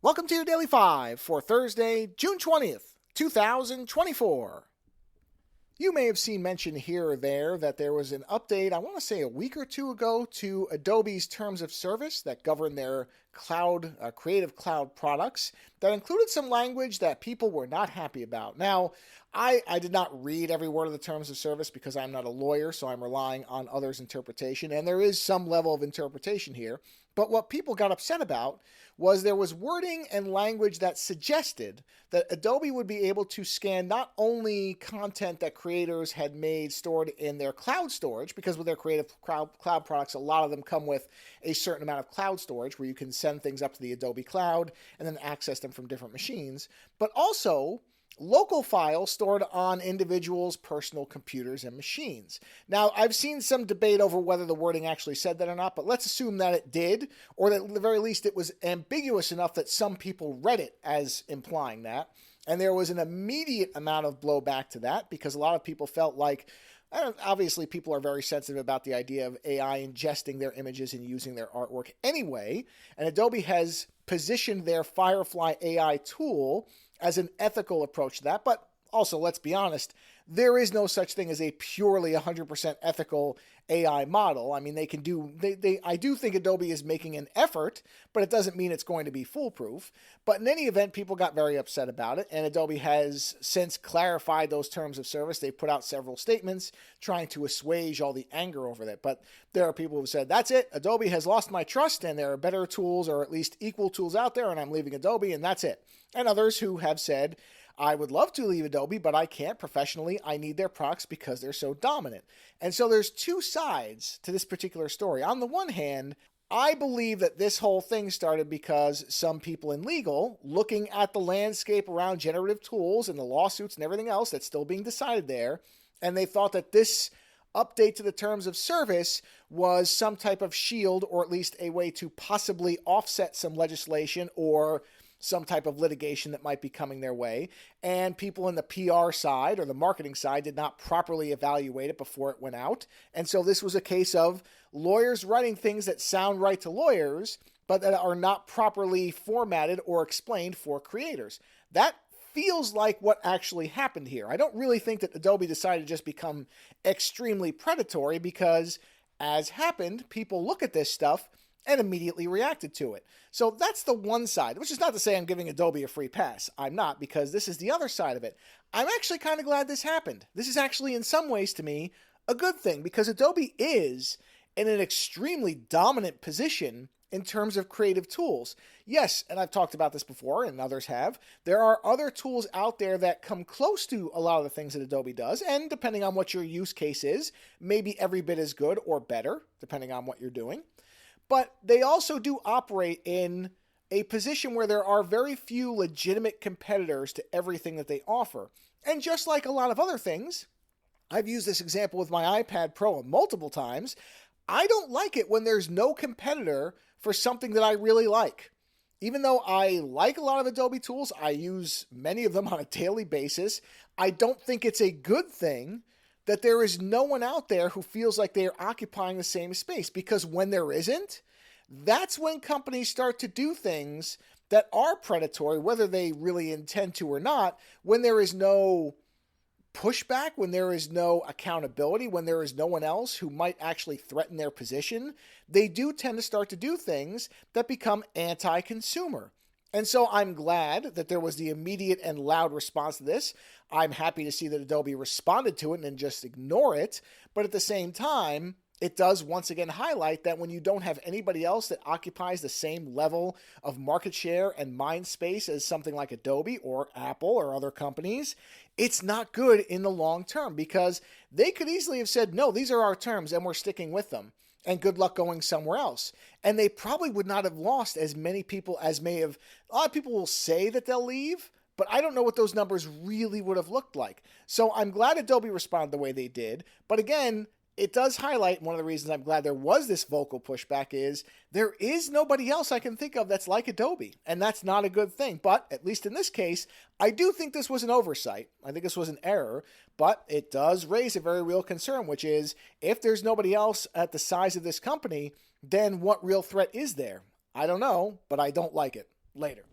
Welcome to your Daily 5 for Thursday, June 20th, 2024. You may have seen mention here or there that there was an update, I want to say a week or two ago, to Adobe's terms of service that govern their creative cloud products that included some language that people were not happy about. Now, I did not read every word of the terms of service because I'm not a lawyer, so I'm relying on others' interpretation, and there is some level of interpretation here. But what people got upset about was there was wording and language that suggested that Adobe would be able to scan not only content that creators had made stored in their cloud storage, because with their creative cloud products, a lot of them come with a certain amount of cloud storage where you can send things up to the Adobe cloud and then access them from different machines, but also local files stored on individuals' personal computers and machines. Now, I've seen some debate over whether the wording actually said that or not, but let's assume that it did, or that at the very least it was ambiguous enough that some people read it as implying that. And there was an immediate amount of blowback to that because a lot of people felt like, obviously people are very sensitive about the idea of AI ingesting their images and using their artwork anyway, and Adobe has positioned their Firefly AI tool as an ethical approach to that. But also, let's be honest, there is no such thing as a purely 100% ethical AI model. I mean, I do think Adobe is making an effort, but it doesn't mean it's going to be foolproof. But in any event, people got very upset about it, and Adobe has since clarified those terms of service. They put out several statements trying to assuage all the anger over that. But there are people who said, that's it, Adobe has lost my trust, and there are better tools, or at least equal tools out there, and I'm leaving Adobe, and that's it. And others who have said, I would love to leave Adobe, but I can't professionally. I need their products because they're so dominant. And so there's two sides to this particular story. On the one hand, I believe that this whole thing started because some people in legal, looking at the landscape around generative tools and the lawsuits and everything else that's still being decided there, and they thought that this update to the terms of service was some type of shield, or at least a way to possibly offset some legislation or some type of litigation that might be coming their way, and people in the PR side or the marketing side did not properly evaluate it before it went out. And so this was a case of lawyers writing things that sound right to lawyers, but that are not properly formatted or explained for creators. That feels like what actually happened here. I don't really think that Adobe decided to just become extremely predatory because, as happened, people look at this stuff and immediately reacted to it. So that's the one side, which is not to say I'm giving Adobe a free pass. I'm not, because this is the other side of it. I'm actually kind of glad this happened. This is actually, in some ways, to me, a good thing, because Adobe is in an extremely dominant position in terms of creative tools. Yes, and I've talked about this before, and others have, there are other tools out there that come close to a lot of the things that Adobe does, and depending on what your use case is, maybe every bit as good or better, depending on what you're doing. But they also do operate in a position where there are very few legitimate competitors to everything that they offer. And just like a lot of other things, I've used this example with my iPad Pro multiple times, I don't like it when there's no competitor for something that I really like. Even though I like a lot of Adobe tools, I use many of them on a daily basis, I don't think it's a good thing that there is no one out there who feels like they are occupying the same space, because when there isn't, that's when companies start to do things that are predatory, whether they really intend to or not, when there is no pushback, when there is no accountability, when there is no one else who might actually threaten their position, they do tend to start to do things that become anti-consumer. And so I'm glad that there was the immediate and loud response to this. I'm happy to see that Adobe responded to it and didn't just ignore it. But at the same time, it does once again highlight that when you don't have anybody else that occupies the same level of market share and mind space as something like Adobe or Apple or other companies, it's not good in the long term, because they could easily have said, no, these are our terms and we're sticking with them, and good luck going somewhere else. And they probably would not have lost as many people as may have. A lot of people will say that they'll leave, but I don't know what those numbers really would have looked like. So I'm glad Adobe responded the way they did. But again, it does highlight, one of the reasons I'm glad there was this vocal pushback is there is nobody else I can think of that's like Adobe, and that's not a good thing. But at least in this case, I do think this was an oversight. I think this was an error, but it does raise a very real concern, which is if there's nobody else at the size of this company, then what real threat is there? I don't know, but I don't like it. Later.